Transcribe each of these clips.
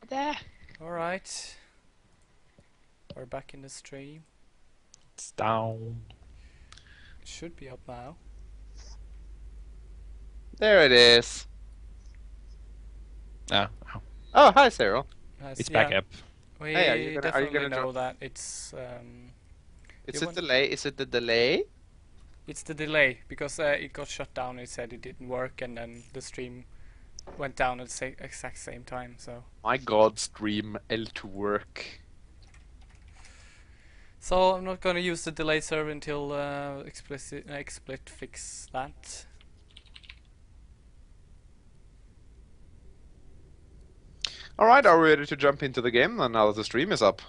There. Alright. We're back in the stream. It's down. It should be up now. There it is. Oh, Oh, hi, Cyril. it's back up. We Hey, are you definitely gonna know drop- that it's It's You a want- delay. Is it the delay? it's the delay because it got shut down. It said it didn't work, and then the stream went down at the exact same time. So My God, stream L2 work. I'm not gonna use the delay server until Explit fix that. All right, are we ready to jump into the game? And now that the stream is up,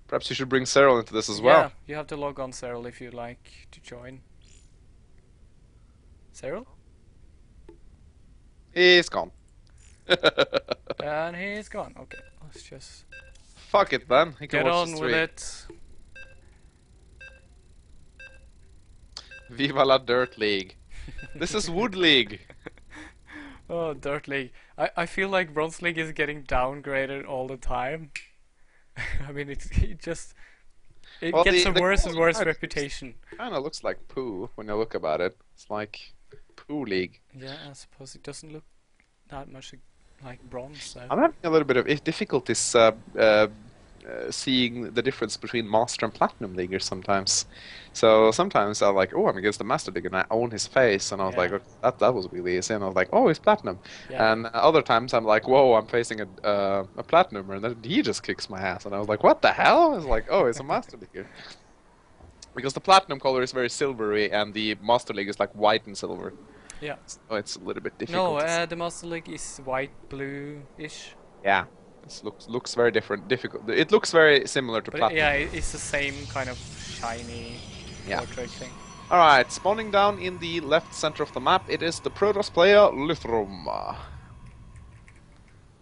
perhaps you should bring Cyril into this as well. Yeah, you have to log on, Cyril, if you'd like to join. Cyril? He's gone. And he's gone. Okay, let's just Fuck it, then. He can get watch on the with stream. it. Viva la Dirt League. This is Wood League. Oh, Dirt League. I feel like Bronze League is getting downgraded all the time. I mean, it gets Well, a the worse and worse qualifiers reputation. Kind of looks like poo when you look about it. It's like poo league. Yeah, I suppose it doesn't look that much like bronze. Though. I'm having a little bit of difficulties seeing the difference between Master and Platinum Leaguers sometimes. So sometimes I'm like, oh, I'm against the Master League, and I own his face, and I was Yeah. like, oh, that was really easy, and I was like, oh, he's Platinum. Yeah. And other times I'm like, whoa, I'm facing a Platinumer, and then he just kicks my ass, and I was like, what the hell? I was like, oh, it's a Master Leaguer. Because the Platinum color is very silvery, and the Master League is like white and silver. Yeah. So it's a little bit difficult. No, to see. the Master League is white, blue-ish. Yeah. It looks very difficult. It looks very similar to But Platinum. yeah, it's the same kind of shiny Yeah. portrait thing. Alright, spawning down in the left center of the map, it is the Protoss player Luthrum.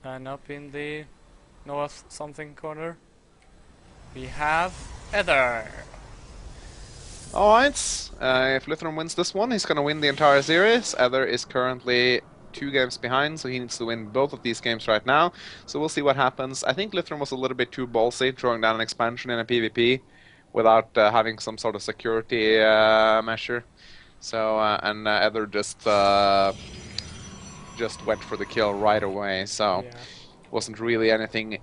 And up in the north something corner, we have Ether. Alright, if Luthrum wins this one, he's gonna win the entire series. Ether is currently 2 games behind, so he needs to win both of these games right now. So we'll see what happens. I think Luthrum was a little bit too ballsy, throwing down an expansion in a PvP without having some sort of security measure. So, and Ether just went for the kill right away, so Yeah. wasn't really anything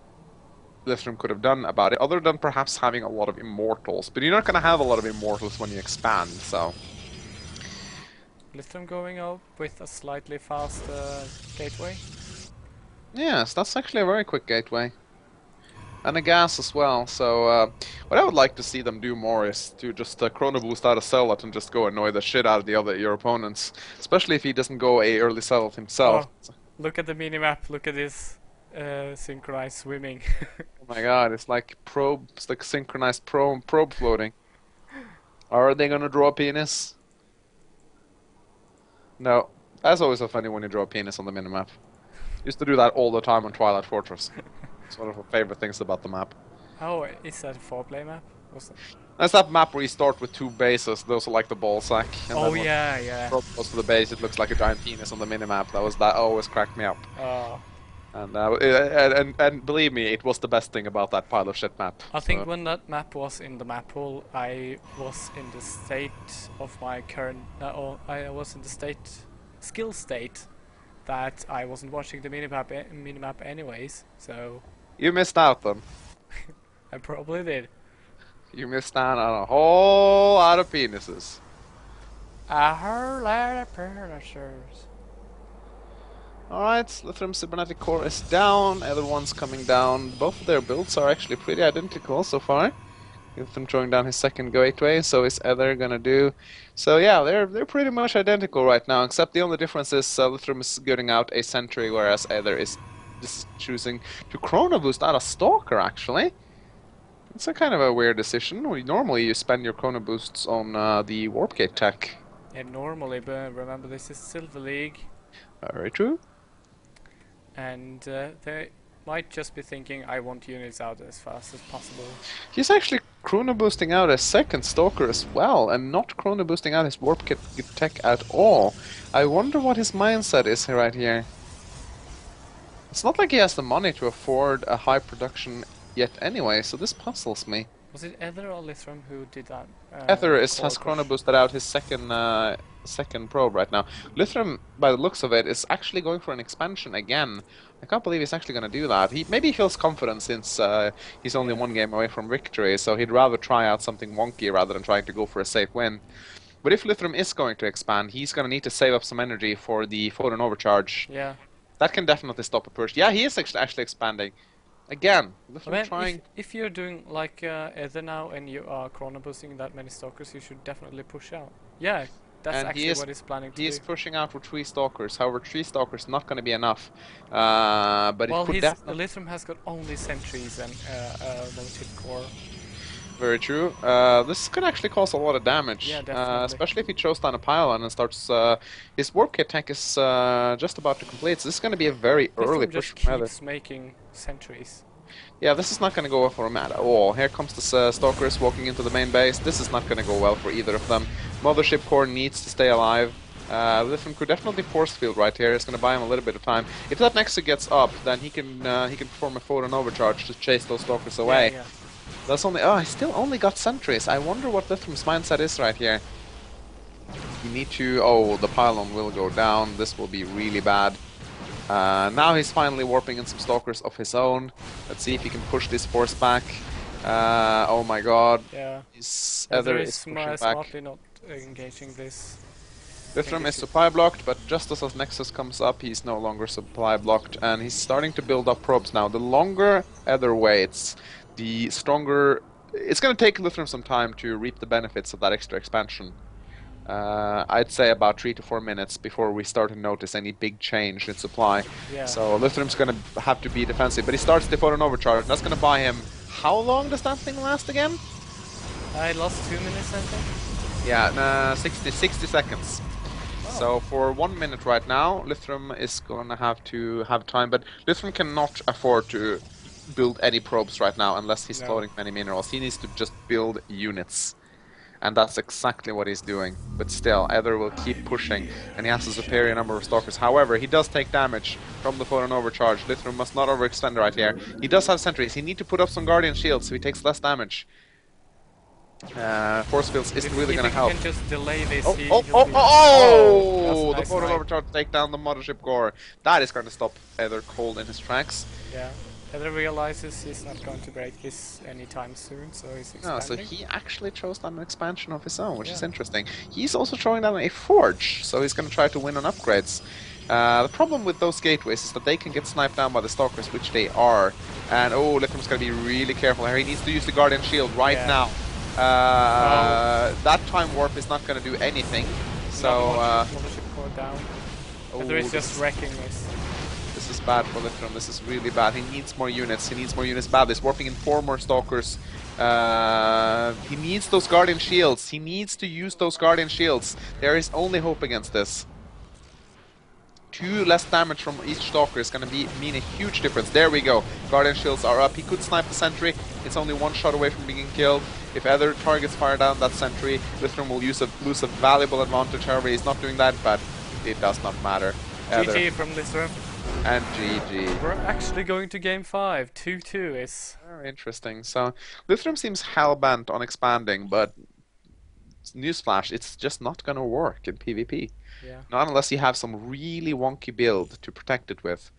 Luthrum could have done about it, other than perhaps having a lot of immortals. But you're not gonna have a lot of immortals when you expand, so... Lithrum going up with a slightly faster gateway. Yes, that's actually a very quick gateway. And a gas as well, so what I would like to see them do more is to just chrono boost out a Zealot and just go annoy the shit out of your opponents. Especially if he doesn't go a early Zealot himself. Oh. Look at the minimap, look at this synchronized swimming. Oh my god, it's like synchronized probe floating. Are they gonna draw a penis? No. That's always so funny when you draw a penis on the minimap. Used to do that all the time on Twilight Fortress. It's one of my favorite things about the map. Oh, is that a 4-play map? That's that map where you start with 2 bases, those are like the ball sack. And Oh then when yeah, yeah. you goes to the base, it looks like a giant penis on the minimap. That always cracked me up. Oh. And believe me, it was the best thing about that pile of shit map. I think So- when that map was in the map pool, I was in the state of my current, or I was in the skill state, that I wasn't watching the minimap anyways. So You missed out then. I probably did. You missed out on a whole lot of penises. I heard that furnitures. Alright, Luthrum Cybernetic Core is down, other one's coming down. Both of their builds are actually pretty identical so far. Luthrum throwing down his second gateway, so is Ether gonna do. So yeah, they're pretty much identical right now, except the only difference is Luthrum is getting out a sentry, whereas Ether is just choosing to chrono boost out a stalker actually. It's a kind of a weird decision. Normally you spend your chrono boosts on the warp gate tech. And normally, but remember this is Silver League, Very true. and they might just be thinking I want units out as fast as possible. He's actually chrono boosting out a second stalker as well, and not chrono boosting out his warp kit tech at all. I wonder what his mindset is right here. It's not like he has the money to afford a high production yet anyway, so this puzzles me. Was it Ether or Lithram who did that? Ether Core has push? chrono boosted out his second probe right now. Lithram, by the looks of it, is actually going for an expansion again. I can't believe he's actually going to do that. Maybe he feels confident since he's only Yeah. one game away from victory, so he'd rather try out something wonky rather than trying to go for a safe win. But if Lithram is going to expand, he's going to need to save up some energy for the photon overcharge. Yeah. That can definitely stop a push. Yeah, he is actually expanding. Again, I Lithram mean, trying... if you're doing like Ether now and you are chrono boosting that many stalkers, you should definitely push out. Yeah, that's And actually what he's planning to he do. is pushing out with 3 stalkers. However, 3 stalkers not going to be enough. But Well, it could his definitely... Lithram has got only sentries and another chip core. Very true. This could actually cause a lot of damage. Yeah, definitely. Especially if he throws down a pylon and starts... his warp kit tank is just about to complete. So this is going to be a very early Lithram push just from Ether. keeps making sentries. Yeah, this is not going to go well for him at all. Here comes the stalkers walking into the main base. This is not going to go well for either of them. Mothership core needs to stay alive. Lithram could definitely force field right here. It's going to buy him a little bit of time. If that Nexus gets up, then he can perform a photon overcharge to chase those stalkers away. Yeah. That's only... Oh, he still only got sentries. I wonder what Lithram's mindset is right here. You need to... Oh, the pylon will go down. This will be really bad. Now he's finally warping in some stalkers of his own. Let's see if he can push this force back. Oh my god. Yeah. His Ether Ether is is pushing back. smartly not engaging this. Lithram is supply blocked, but just as his Nexus comes up, he's no longer supply blocked, and he's starting to build up probes now. The longer Ether waits, the stronger... It's going to take Lithram some time to reap the benefits of that extra expansion. I'd say about 3 to 4 minutes before we start to notice any big change in supply. Yeah. So Lithram's going to have to be defensive, but he starts the photon overcharge. That's going to buy him... How long does that thing last again? I lost 2 minutes, I think. Yeah, 60 seconds. Oh. So for 1 minute right now, Lithram is gonna have to have time, but Lithram cannot afford to build any probes right now unless he's No. floating many minerals. He needs to just build units. And that's exactly what he's doing. But still, Ether will keep pushing, and he has a superior number of stalkers. However, he does take damage from the photon overcharge. Lithram must not overextend right here. He does have sentries. He needs to put up some guardian shields so he takes less damage. Force fields isn't really going to help. If he can just delay this, Oh, he'll oh, be... oh, oh! that's The a photon nice overcharge to take down the mothership core. That is going to stop Ether cold in his tracks. Yeah. Ether realizes he's not going to break this anytime soon, so he's expanding. No, so he actually chose down an expansion of his own, which is Yeah. interesting. He's also throwing down a forge, so he's going to try to win on upgrades. The problem with those gateways is that they can get sniped down by the stalkers, which they are. And oh, Lithram's going to be really careful here. He needs to use the guardian shield right Yeah. now. That time warp is not going to do anything. So Mothership core down. oh, Ether is this just wrecking this. is bad for Lithram. This is really bad. He needs more units. He needs more units badly. He's warping in 4 more stalkers. He needs those guardian shields. He needs to use those guardian shields. There is only hope against this. 2 less damage from each stalker is going to mean a huge difference. There we go. Guardian shields are up. He could snipe the sentry. It's only 1 shot away from being killed. If other targets fire down that sentry, Lithram will lose a valuable advantage. However, he's not doing that, but it does not matter. GG from Lithram. And GG. We're actually going to game 5. 2-2 is... Very interesting. So, Lithram seems hell-bent on expanding, but newsflash, it's just not going to work in PvP. Yeah. Not unless you have some really wonky build to protect it with.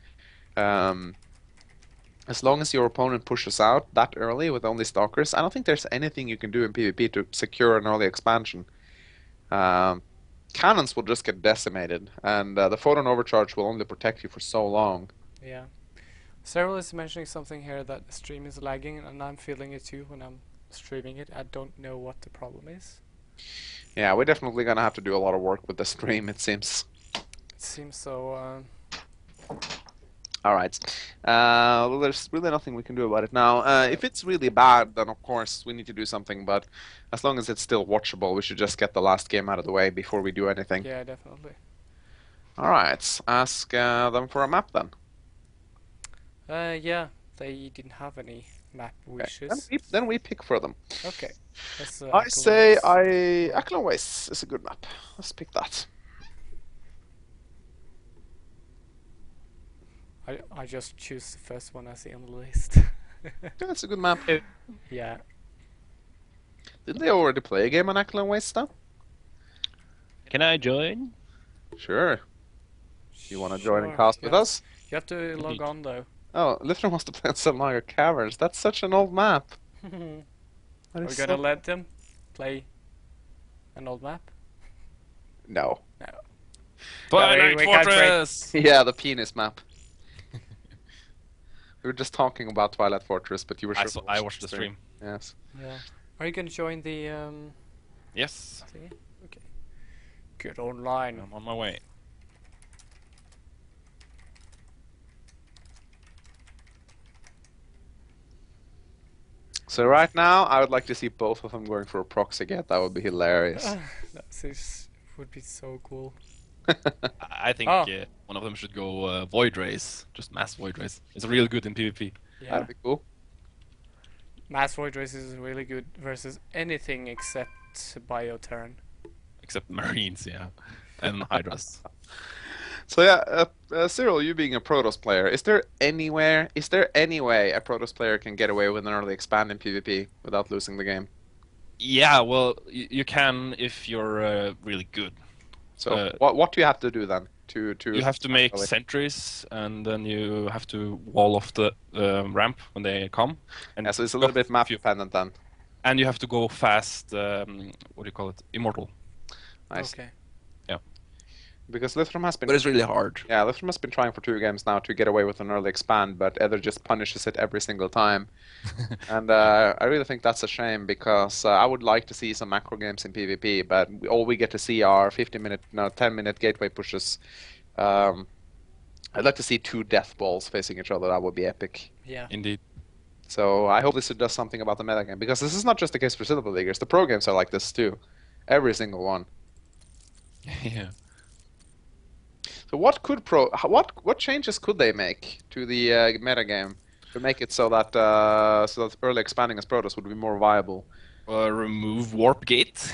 As long as your opponent pushes out that early with only stalkers, I don't think there's anything you can do in PvP to secure an early expansion. Cannons will just get decimated, and the photon overcharge will only protect you for so long. Yeah. Cyril is mentioning something here that the stream is lagging, and I'm feeling it too when I'm streaming it. I don't know what the problem is. Yeah, we're definitely gonna have to do a lot of work with the stream, it seems. It seems so. Alright. Well, there's really nothing we can do about it now. If it's really bad, then of course we need to do something, but as long as it's still watchable, we should just get the last game out of the way before we do anything. Yeah, definitely. Alright, ask them for a map then. Yeah, they didn't have any map wishes. Then we pick for them. Okay. Let's, I say Ackland Wastes is a good map. Let's pick that. I just choose the first one I see on the list. Yeah, that's a good map. Yeah. Didn't they already play a game on Ackland Waste though? Can I join? Sure. You want to join and Sure, cast with yes. us? You have to log on though. Oh, Lithron wants to play on Salmaga Caverns. That's such an old map. Are That we is gonna so... let them play an old map? No. No. Twilight we can't Fortress! Yeah, the penis map. We were just talking about Twilight Fortress, but you were sure I watched the stream. Yes. Yeah. Are you gonna join the Yes, thingy? Okay. Get online. I'm on my way. So right now, I would like to see both of them going for a proxy get. That would be hilarious. Would be so cool. I think Oh. one of them should go Void Race, just mass Void Race. It's really good in PvP, Yeah. That'd be cool. Mass Void Race is really good versus anything except Bioturn. except Marines, yeah, and Hydras. So yeah, Cyril, you being a Protoss player, is there any way a Protoss player can get away with an early expand in PvP without losing the game? Yeah, well, you can if you're really good. So what do you have to do then to You have to make early? sentries, and then you have to wall off the ramp when they come. And Yeah, so it's a little bit map you- dependent then. And you have to go fast. What do you call it? Immortal. Nice. Okay. Because Lithrum has been But it's really hard. Yeah, Lithrum has been trying for 2 games now to get away with an early expand, but Ether just punishes it every single time. And I really think that's a shame because I would like to see some macro games in PvP, but all we get to see are 10-minute gateway pushes. I'd like to see 2 death balls facing each other. That would be epic. Yeah. Indeed. So I hope this does something about the metagame, because this is not just the case for Silver Leaguers. The pro games are like this too. Every single one. Yeah. So what changes could they make to the metagame to make it so that early expanding as Protoss would be more viable? Remove warp gate.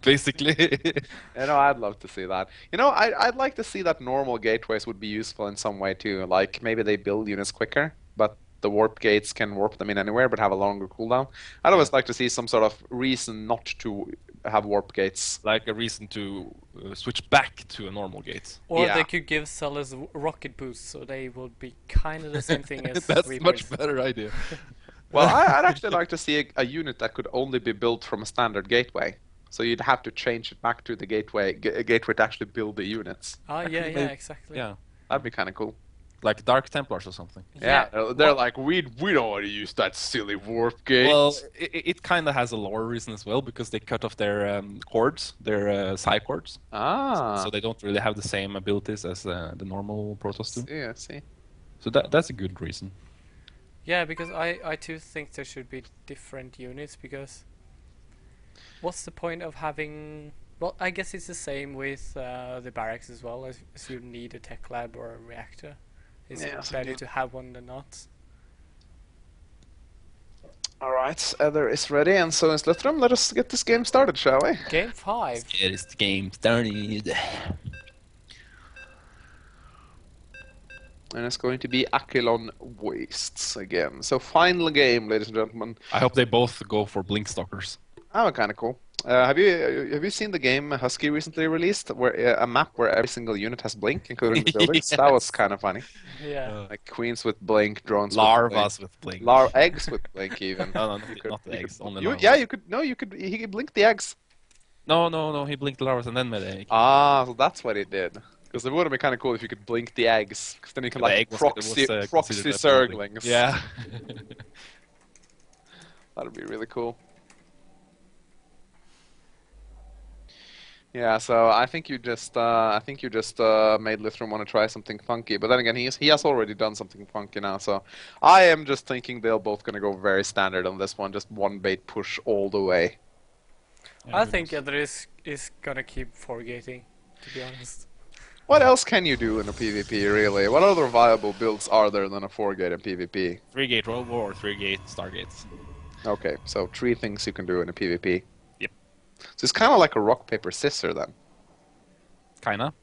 Basically. You know, I'd love to see that. You know, I'd like to see that normal gateways would be useful in some way too. Like maybe they build units quicker, but the warp gates can warp them in anywhere, but have a longer cooldown. I'd always like to see some sort of reason not to have warp gates. Like a reason to switch back to a normal gate. Or Yeah. they could give Sellers rocket boost, so they would be kind of the same thing as That's Reapers. much better idea. Well, I'd actually like to see a unit that could only be built from a standard gateway. So you'd have to change it back to the gateway to actually build the units. Ah, yeah, Actually, yeah, exactly. Yeah, That'd be kind of cool. like Dark Templars or something. Yeah, they're like, we don't want to use that silly warp gate. Well, it kind of has a lore reason as well, because they cut off their cords, their psi cords, so they don't really have the same abilities as the normal Protoss do. Yeah, see. So that's a good reason. Yeah, because I too think there should be different units, because what's the point of having... Well, I guess it's the same with the barracks as well, as you need a tech lab or a reactor. It's Yes, better indeed. to have one than not. All right, Ether is ready, and so is Lithrum. Let us get this game started, shall we? Game 5. It is the game started. And it's going to be Aquilon Wastes again. So final game, ladies and gentlemen. I hope they both go for Blink Stalkers. Oh, kind of cool. Have you seen the game Husky recently released, where a map where every single unit has blink, including the buildings? That was kind of funny. Yeah. Like queens with blink, drones with blink. Larvas with Blink. Eggs with blink even. No, You not the you eggs. Only you, larvas. yeah, you could. No, you could. He could blink the eggs. No. He blinked the larvas and then made the egg. Ah, so that's what he did. Because it would have been kind of cool if you could blink the eggs. Because then you can The like egg was- proxy considered proxy as building. zerglings. Yeah. That'd be really cool. Yeah, so I think you just made Lithrum want to try something funky, but then again, he has already done something funky now. So I am just thinking they're both gonna go very standard on this one, just one bait push all the way. I think Ether is gonna keep forgating, to be honest. What else can you do in a PvP, really? What other viable builds are there than a 4-gate in PvP? 3-gate Robo or 3-gate Stargates. Okay, so 3 things you can do in a PvP. Yep. So it's kind of like a rock, paper, scissors then. Kinda.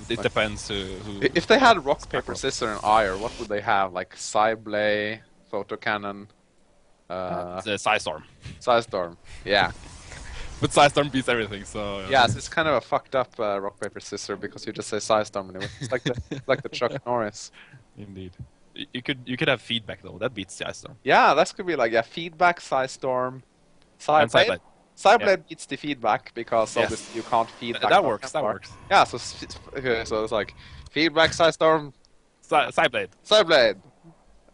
It depends who. If they had rock, paper, scissors, and iron, what would they have? Like Psyblade, Photo Cannon, The Psystorm. Psystorm. Yeah. But Psystorm beats everything, so. Yeah, it's kind of a fucked up rock, paper, scissors because you just say Psystorm anyway. It's like the Chuck Norris. Indeed. You could have feedback though. That beats Psystorm. Yeah, that could be like feedback, Psystorm, And Psyblade. Psyblade beats the feedback because Yes. obviously you can't feedback. That works. That works. Yeah, so so it's like feedback, Psystorm, Psyblade. Psyblade,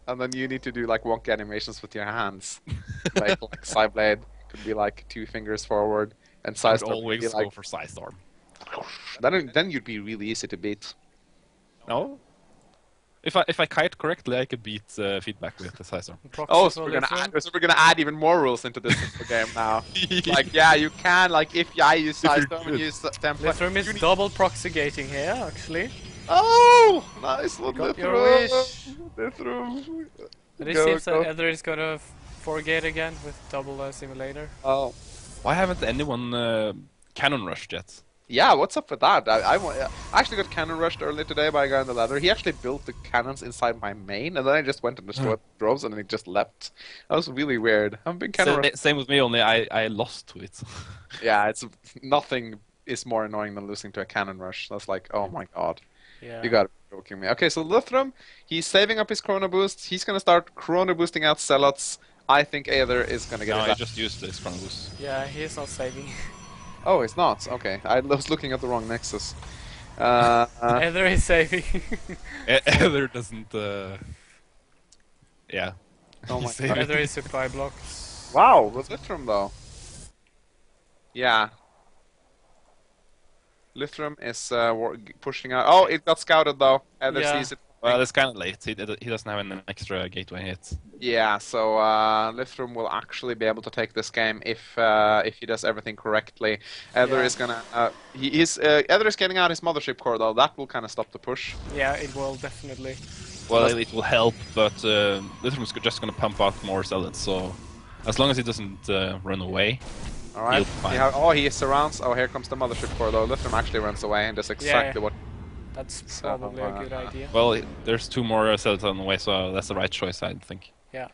and then you need to do like wonky animations with your hands. like Psyblade could be like 2 fingers forward, and I'd Psystorm would always be like. go for Psystorm. Then you'd be really easy to beat. No. If I kite correctly, I could beat feedback with the Psystorm. Oh, so we're gonna add even more rules into this game now. Like, yeah, you can if I use Psystorm and use template. Lithrum is double proxigating here, actually. Oh, nice one, Got your Lithrum. wish. Lithrum. But it Go, seems go. that Ether is gonna forgate again with double simulator. Oh. Why haven't anyone cannon rushed yet? Yeah, what's up with that? I actually got cannon rushed earlier today by a guy on the ladder. He actually built the cannons inside my main, and then I just went and destroyed the droves, and then he just leapt. That was really weird. I'm being cannon rushed. Same with me, only I lost to it. Yeah, it's nothing is more annoying than losing to a cannon rush. That's like, oh my god. Yeah. You gotta be joking me. Okay, so Lithrum, he's saving up his chrono boost. He's gonna start chrono boosting out Zealots. I think Aether is gonna get No, his I ass- just used this chrono boost. Yeah, he's not saving. Oh, it's not. Okay, I was looking at the wrong Nexus. Ether is saving. Ether doesn't. Yeah. Oh my Save god. it. Ether is supply blocks. Wow, was Lithrum though? Yeah. Lithrum is pushing out. Oh, it got scouted though. Aether Yeah. sees it. Well, it's kind of late. He doesn't have an extra gateway hit. Yeah, so Lithrum will actually be able to take this game if he does everything correctly. Ether Yeah. is gonna Ether is getting out his mothership core though. That will kind of stop the push. Yeah, it will definitely. Well, it will help, but Lithrum's just gonna pump out more zealots. So as long as he doesn't run away. All right. He'll be fine. He surrounds. Oh, here comes the mothership core though. Lithrum actually runs away and does exactly what. That's So, probably a good idea. Well, there's 2 more zealots on the way, so that's the right choice, I think. Yeah.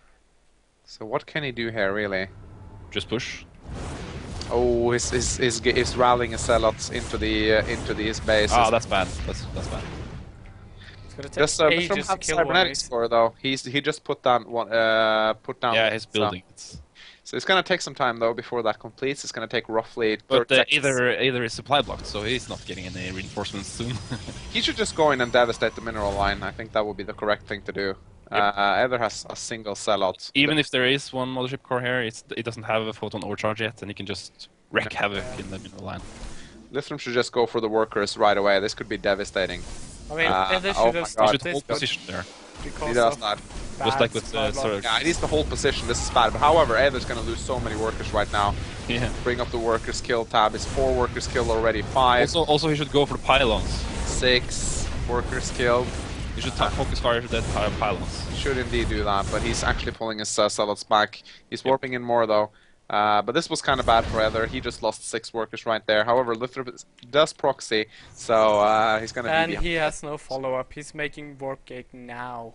So what can he do here really? Just push. Oh, he's rallying his zealots into his base. Oh, that's bad. That's bad. It's gonna take Just Lithrum ages to has kill one cybernetics race. core though. He just put down one. Yeah, he's so- building it. So it's gonna take some time though before that completes. It's gonna take roughly 30 But seconds. either is supply blocked, so he's not getting any reinforcements soon. He should just go in and devastate the mineral line. I think that would be the correct thing to do. Ether has a single sellout. Even if there is one mothership core here, it doesn't have a photon overcharge yet, and he can just wreak havoc in the middle line. Lithrum should just go for the workers right away. This could be devastating. I mean, Ether oh should my have God. He stopped should this, hold but position there. He because does of that. Just bad like with supply sort of- Yeah, he needs to hold position. This is bad. But however, Ether's gonna lose so many workers right now. Yeah. Bring up the workers kill tab. It's 4 workers killed already. 5, Also, he should go for the pylons. 6 workers killed. He should focus fire to dead pylons. Should indeed do that, but he's actually pulling his zealots back. He's warping in more though. But this was kind of bad for Ether. He just lost 6 workers right there. However, Lithrum does proxy, so he's gonna and be. he has no follow-up. He's making warp gate now.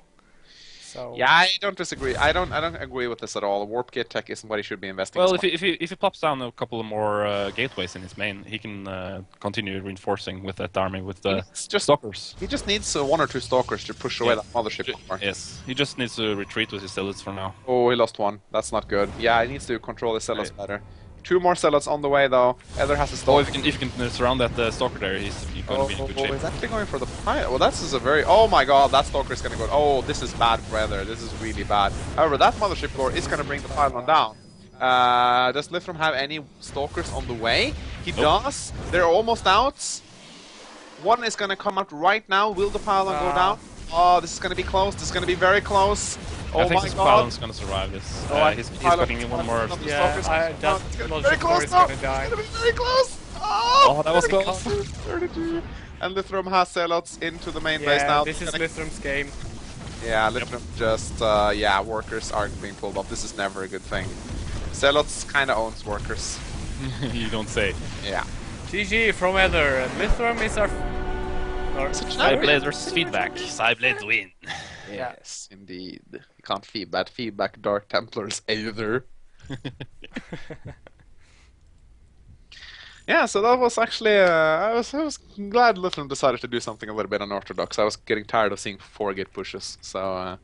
So Yeah, I don't disagree. I don't agree with this at all. Warp gate tech isn't what he should be investing. Well, his if he plops down a couple of more gateways in his main, he can continue reinforcing with that army with the It's just- stalkers. He just needs 1 or 2 stalkers to push away Yeah. that mothership. core. Yes, he just needs to retreat with his zealots for now. Oh, he lost 1. That's not good. Yeah, he needs to control his zealots better. 2 more zealots on the way though. Ether has a Oh, stalker. if you can surround that stalker there, he's going to be in good shape. he's actually going for the pilot. Well, this is a very. Oh my god, that stalker is going to go. Oh, this is bad for Ether. This is really bad. However, that mothership core is going to bring the pylon down. Does Lithrum have any stalkers on the way? He Nope. does. They're almost out. 1 is going to come out right now. Will the pylon go down? Oh, this is going to be close. This is going to be very close. I Oh think my this god. pylon's going to survive this. Oh, I- He's pylon- putting in one more. pylon- yeah, stalkers that it's gonna be mothership very core close is now. gonna die. It's gonna be very close. Oh, that was very close. 32. And Lithrum has zealots into the main base Yeah, now. this is Lithrum's game. Yeah, Lithrum just workers aren't being pulled up. This is never a good thing. Zealots kind of owns workers. You don't say. Yeah. GG from Ether. Lithrum is our Psyblade versus feedback. Psyblade win. Yes, indeed. You can't feedback Dark Templars either. Yeah, so that was actually I was glad Lithram decided to do something a little bit unorthodox. I was getting tired of seeing 4-gate pushes, so